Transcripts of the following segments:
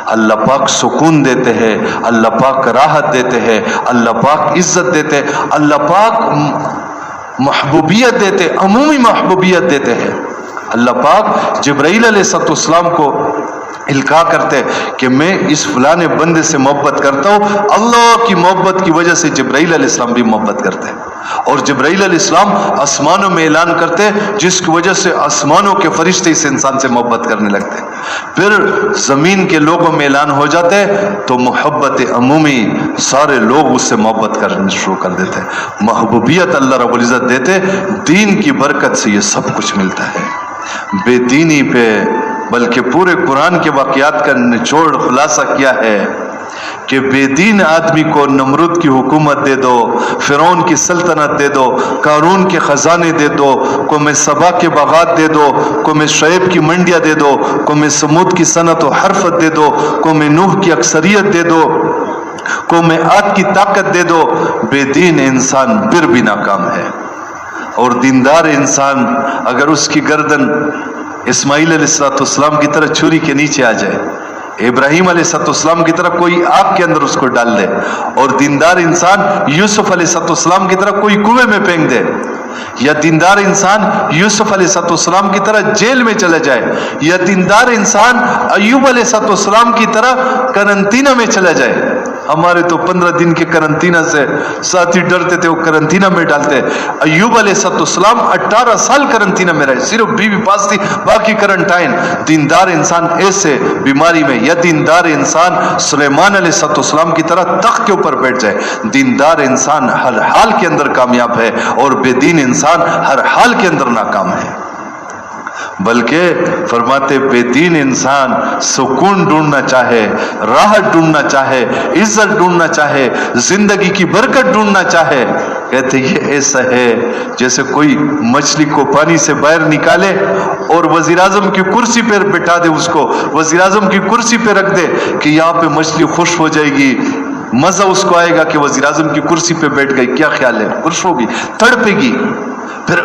اللہ پاک سکون دیتے ہیں، اللہ پاک راحت دیتے ہیں، اللہ پاک عزت دیتے ہیں، اللہ پاک محبوبیت دیتے، عمومی محبوبیت دیتے ہیں۔ اللہ پاک جبرائیل علیہ السلام کو القاء کرتے کہ میں اس فلاں بندے سے محبت کرتا ہوں، اللہ کی محبت کی وجہ سے جبرائیل علیہ السلام بھی محبت کرتے ہیں، اور جبرائیل علیہ السلام آسمانوں میں اعلان کرتے جس کی وجہ سے آسمانوں کے فرشتے اس انسان سے محبت کرنے لگتے ہیں، پھر زمین کے لوگوں میں اعلان ہو جاتے تو محبت عمومی سارے لوگ اس سے محبت کرنے شروع کر دیتے، محبوبیت اللہ رب العزت دیتے، دین کی برکت سے یہ سب کچھ ملتا ہے۔ بے دینی پہ بلکہ پورے قرآن کے واقعات کا نچوڑ خلاصہ کیا ہے کہ بے دین آدمی کو نمرود کی حکومت دے دو، فرعون کی سلطنت دے دو، قارون کے خزانے دے دو، قوم سبا کے باغات دے دو، قوم شعیب کی منڈیاں دے دو، قوم سمود کی صنعت و حرفت دے دو، قوم نوح کی اکثریت دے دو، قوم عاد کی طاقت دے دو، بے دین انسان پھر بھی ناکام ہے۔ اور دیندار انسان اگر اس کی گردن اسماعیل علیہ السلام کی طرح چھری کے نیچے آ جائے، ابراہیم علیہ السلام کی طرح کوئی آگ کے اندر اس کو ڈال دے، اور دیندار انسان یوسف علیہ السلام کی طرح کوئی کنویں میں پھینک دے، یا دیندار انسان یوسف علیہ السلام کی طرح جیل میں چلا جائے، یا دیندار انسان ایوب علیہ السلام کی طرح قرنطینہ میں چلا جائے۔ ہمارے تو 15 دن کے قرنطینہ سے ساتھی ڈرتے تھے، وہ قرنطینہ میں ڈالتے۔ ایوب علیہ السلام 18 سال قرنطینہ میں رہے، صرف بیوی پاس تھی، باقی قرنٹائن۔ دیندار انسان ایسے بیماری میں، یا دیندار انسان سلیمان علیہ السلام کی طرح تخت کے اوپر بیٹھ جائے۔ دیندار انسان ہر حال کے اندر کامیاب ہے، اور بے دین انسان ہر حال کے اندر ناکام ہے۔ بلکہ فرماتے بے دین انسان سکون ڈھونڈنا چاہے، راحت ڈھونڈنا چاہے، عزت ڈھونڈنا چاہے، زندگی کی برکت ڈھونڈنا چاہے، کہتے یہ ایسا ہے جیسے کوئی مچھلی کو پانی سے باہر نکالے اور وزیر اعظم کی کرسی پہ بٹھا دے، اس کو وزیر اعظم کی کرسی پہ رکھ دے کہ یہاں پہ مچھلی خوش ہو جائے گی، مزہ اس کو آئے گا کہ وزیر اعظم کی کرسی پہ بیٹھ گئی، کیا خیال ہے، خوش ہوگی، تڑپے گی۔ پھر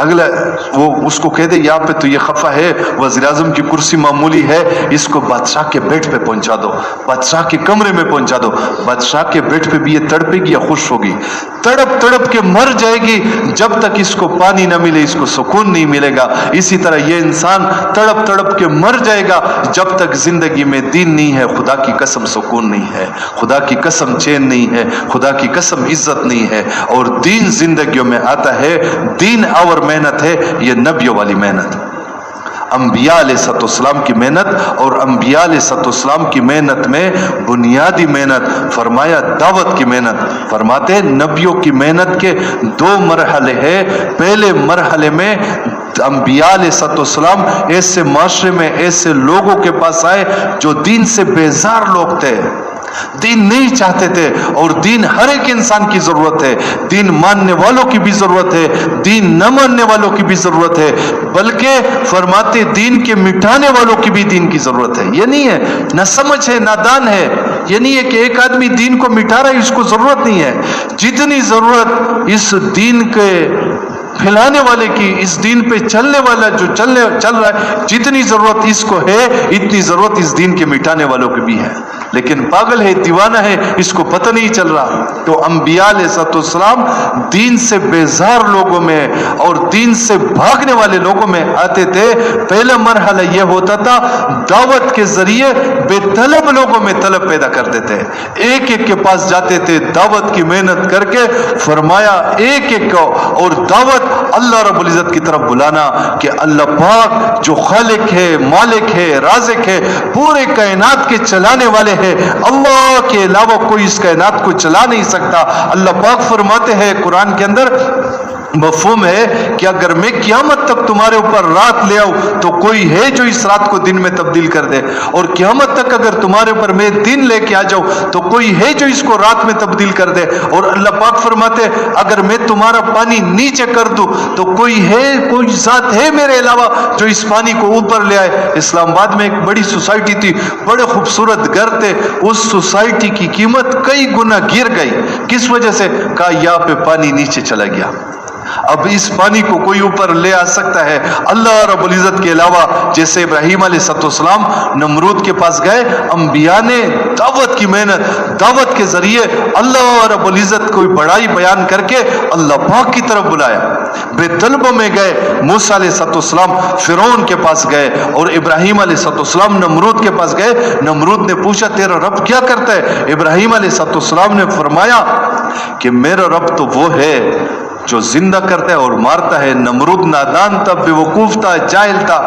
اگلا وہ اس کو کہہ دے یہاں پہ تو یہ خفا ہے، وزیر اعظم کی کرسی معمولی ہے، اس کو بادشاہ کے بیڈ پہ پہنچا دو، بادشاہ کے کمرے میں پہنچا دو، بادشاہ کے بیڈ پہ بھی یہ تڑپے گی یا خوش ہوگی، تڑپ تڑپ کے مر جائے گی جب تک اس کو پانی نہ ملے، اس کو سکون نہیں ملے گا۔ اسی طرح یہ انسان تڑپ تڑپ کے مر جائے گا جب تک زندگی میں دین نہیں ہے، خدا کی قسم سکون نہیں ہے، خدا کی قسم چین نہیں ہے، خدا کی قسم عزت نہیں ہے۔ اور دین زندگیوں میں آتا ہے، دین اور محنت ہے، یہ نبیوں والی محنت، انبیاء علیہ السلام کی محنت، اور انبیاء علیہ السلام کی محنت میں بنیادی محنت فرمایا دعوت کی محنت۔ فرماتے نبیوں کی محنت کے 2 مرحلے ہیں۔ پہلے مرحلے میں انبیاء علیہ السلام ایسے معاشرے میں ایسے لوگوں کے پاس آئے جو دین سے بیزار لوگ تھے، دین نہیں چاہتے تھے، اور دین ہر ایک انسان کی ضرورت ہے، دین ماننے والوں کی بھی ضرورت ہے، دین نہ ماننے والوں کی بھی ضرورت ہے، بلکہ فرماتے دین کے مٹانے والوں کی بھی دین کی ضرورت ہے۔ یہ نہیں ہے نہ سمجھ ہے، نادان ہے، یہ نہیں ہے کہ ایک آدمی دین کو مٹا رہا ہے اس کو ضرورت نہیں ہے، جتنی ضرورت اس دین کے پھیلانے والے کی، اس دین پہ چلنے والا جو چل رہا ہے، جتنی ضرورت اس کو ہے اتنی ضرورت اس دین کے مٹانے والوں کی بھی ہے، لیکن پاگل ہے، دیوانہ ہے، اس کو پتہ نہیں چل رہا۔ تو انبیاء علیہ السلام دین سے بیزار لوگوں میں اور دین سے بھاگنے والے لوگوں میں آتے تھے۔ پہلا مرحلہ یہ ہوتا تھا دعوت کے ذریعے بے طلب لوگوں میں طلب پیدا کرتے تھے، ایک ایک کے پاس جاتے تھے دعوت کی محنت کر کے، فرمایا ایک ایک کو، اور دعوت اللہ رب العزت کی طرف بلانا کہ اللہ پاک جو خالق ہے، مالک ہے، رازق ہے، پورے کائنات کے چلانے والے ہیں، اللہ کے علاوہ کوئی اس کائنات کو چلا نہیں سکتا۔ اللہ پاک فرماتے ہیں قرآن کے اندر، مفہوم ہے کہ اگر میں قیامت تک تمہارے اوپر رات لے آؤں تو کوئی ہے جو اس رات کو دن میں تبدیل کر دے، اور قیامت تک اگر تمہارے اوپر میں دن لے کے آ جاؤں تو کوئی ہے جو اس کو رات میں تبدیل کر دے، اور اللہ پاک فرماتے اگر میں تمہارا پانی نیچے کر دوں تو کوئی ذات ہے میرے علاوہ جو اس پانی کو اوپر لے آئے۔ اسلام آباد میں ایک بڑی سوسائٹی تھی، بڑے خوبصورت گھر تھے، اس سوسائٹی کی قیمت کئی گنا گر گئی، کس وجہ سے؟ کہا یہاں پہ پانی نیچے چلا گیا۔ اب اس پانی کو کوئی اوپر لے آ سکتا ہے اللہ رب العزت کے علاوہ؟ جیسے ابراہیم علیہ السلام نمرود کے پاس گئے، انبیاء نے دعوت کی محنت، دعوت کے ذریعے اللہ رب العزت کو بڑائی بیان کر کے اللہ پاک کی طرف بلایا۔ بے طلبوں میں گئے، موسیٰ علیہ السلام فرعون کے پاس گئے، اور ابراہیم علیہ السلام نمرود کے پاس گئے۔ نمرود نے پوچھا تیرا رب کیا کرتا ہے؟ ابراہیم علیہ السلام نے فرمایا کہ میرا رب تو وہ ہے جو زندہ کرتا ہے اور مارتا ہے۔ نمرود نادان تھا، بے وقوف تھا، جاہل تھا۔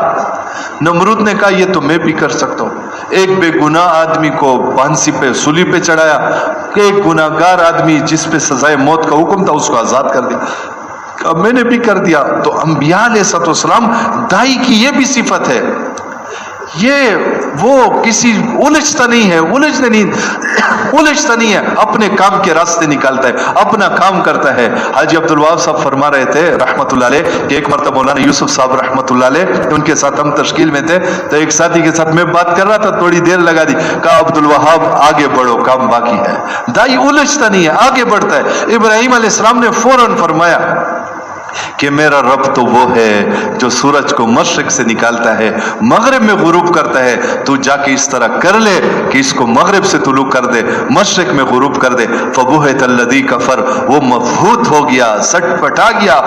نمرود نے کہا یہ تو میں بھی کر سکتا ہوں۔ ایک بے گناہ آدمی کو پھانسی پہ، سولی پہ چڑھایا، ایک گناہ گار آدمی جس پہ سزائے موت کا حکم تھا اس کو آزاد کر دیا، کہا میں نے بھی کر دیا۔ تو انبیاء علیہ السلام دائی کی یہ بھی صفت ہے، یہ وہ کسی الجھتا نہیں ہے، الجھتا نہیں ہے، اپنے کام کے راستے نکالتا ہے، اپنا کام کرتا ہے۔ حاجی عبدالوہاب صاحب فرما رہے تھے رحمت اللہ علیہ کہ ایک مرتبہ مولانا یوسف صاحب رحمت اللہ علیہ ان کے ساتھ ہم تشکیل میں تھے، تو ایک ساتھی کے ساتھ میں بات کر رہا تھا، تھوڑی دیر لگا دی، کہا عبدالوہاب آگے بڑھو، کام باقی ہے۔ دائی الجھتا نہیں ہے، آگے بڑھتا ہے۔ ابراہیم علیہ السلام نے فوراً فرمایا کہ میرا رب تو وہ ہے جو سورج کو مشرق سے نکالتا ہے، مغرب میں غروب کرتا ہے، تو جا کے اس طرح کر لے کہ اس کو مغرب سے طلوع کر دے، مشرق میں غروب کر دے۔ فبہت الذی کفر، وہ مبہوت ہو گیا، سٹ پٹا گیا،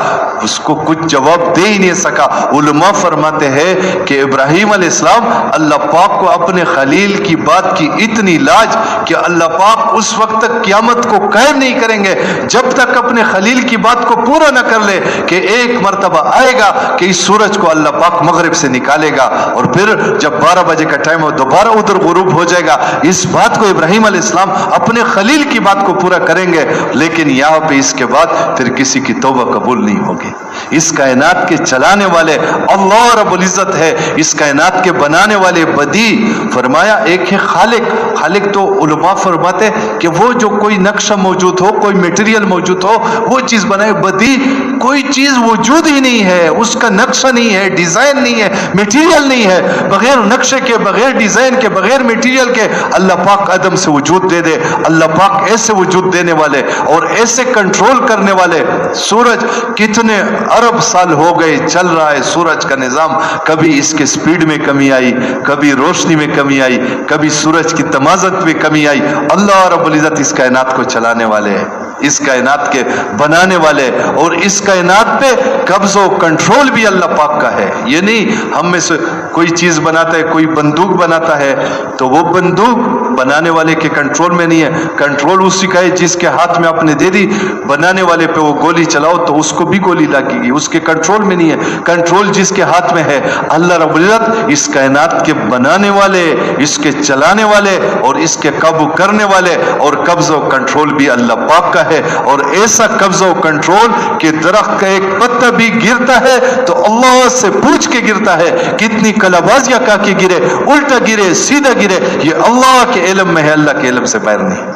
اس کو کچھ جواب دے ہی نہیں سکا۔ علماء فرماتے ہیں کہ ابراہیم علیہ السلام اللہ پاک کو اپنے خلیل کی بات کی اتنی لاج کہ اللہ پاک اس وقت تک قیامت کو قائم نہیں کریں گے جب تک اپنے خلیل کی بات کو پورا نہ کر لے کہ ایک مرتبہ آئے گا کہ اس سورج کو اللہ پاک مغرب سے نکالے گا، اور پھر جب 12 بجے کا ٹائم ہو دوبارہ ادھر غروب ہو جائے گا۔ اس بات کو ابراہیم علیہ السلام اپنے خلیل کی بات کو پورا کریں گے، لیکن یہاں پہ اس کے بعد پھر کسی کی توبہ قبول نہیں ہوگی۔ اس کائنات کے چلانے والے اللہ رب العزت ہے، اس کائنات کے بنانے والے بدی۔ فرمایا ایک ہے خالق، خالق تو علماء فرماتے کہ وہ جو کوئی نقشہ موجود ہو، کوئی میٹیریل موجود ہو، وہ چیز بنائے۔ بدی کوئی چیز وجود ہی نہیں ہے، اس کا نقشہ نہیں ہے، ڈیزائن نہیں ہے، میٹیریل نہیں ہے۔ بغیر نقشے کے، بغیر ڈیزائن کے، بغیر میٹیریل کے اللہ پاک عدم سے وجود دے دے۔ اللہ پاک ایسے وجود دینے والے اور ایسے کنٹرول کرنے والے۔ سورج کتنے ارب سال ہو گئے چل رہا ہے سورج کا نظام، کبھی اس کے سپیڈ میں کمی آئی، کبھی روشنی میں کمی آئی، کبھی سورج کی تمازت میں کمی آئی۔ اللہ رب العزت اس کائنات کو چلانے والے ہیں، اس کائنات کے بنانے والے، اور اس کائنات پہ قبض و کنٹرول بھی اللہ پاک کا ہے۔ یہ نہیں ہم میں سے کوئی چیز بناتا ہے، کوئی بندوق بناتا ہے تو وہ بندوق بنانے والے کے کنٹرول میں نہیں ہے، کنٹرول اسی کا ہے جس کے ہاتھ میں آپ نے دے دی، بنانے والے پہ وہ گولی چلاؤ تو اس کو بھی گولی لگے گی، اس کے کنٹرول میں نہیں ہے۔ کنٹرول جس کے ہاتھ میں ہے اللہ رب العزت، اس کائنات کے بنانے والے، اس کے چلانے والے اور اس کے قابو کرنے والے، اور قبض و کنٹرول بھی اللہ پاک کا ہے۔ اور ایسا قبض و کنٹرول کہ درخت کا ایک پتا بھی گرتا ہے تو اللہ سے پوچھ کے گرتا ہے، کتنی کلابازیاں کا کے گرے، الٹا گرے، سیدھا گرے، یہ اللہ کے علم میں ہے، اللہ کے علم سے باہر نہیں۔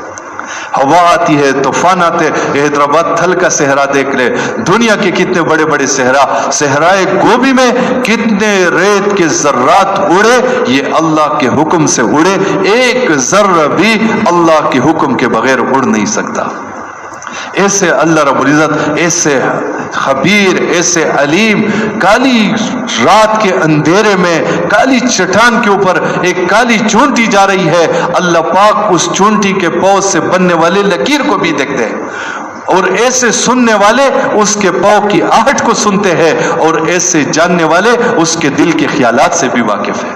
ہوا آتی ہے، طوفان آتے، حیدرآباد تھل کا صحرا دیکھ لے، دنیا کے کتنے بڑے بڑے صحرا، صحرائے گوبی میں کتنے ریت کے ذرات اڑے، یہ اللہ کے حکم سے اڑے، ایک ذرہ بھی اللہ کے حکم کے بغیر اڑ نہیں سکتا۔ ایسے اللہ رب العزت، ایسے خبیر، ایسے علیم، کالی رات کے اندھیرے میں کالی چٹان کے اوپر ایک کالی چونٹی جا رہی ہے، اللہ پاک اس چونٹی کے پاؤں سے بننے والے لکیر کو بھی دیکھتے ہیں، اور ایسے سننے والے اس کے پاؤں کی آہٹ کو سنتے ہیں، اور ایسے جاننے والے اس کے دل کے خیالات سے بھی واقف ہیں۔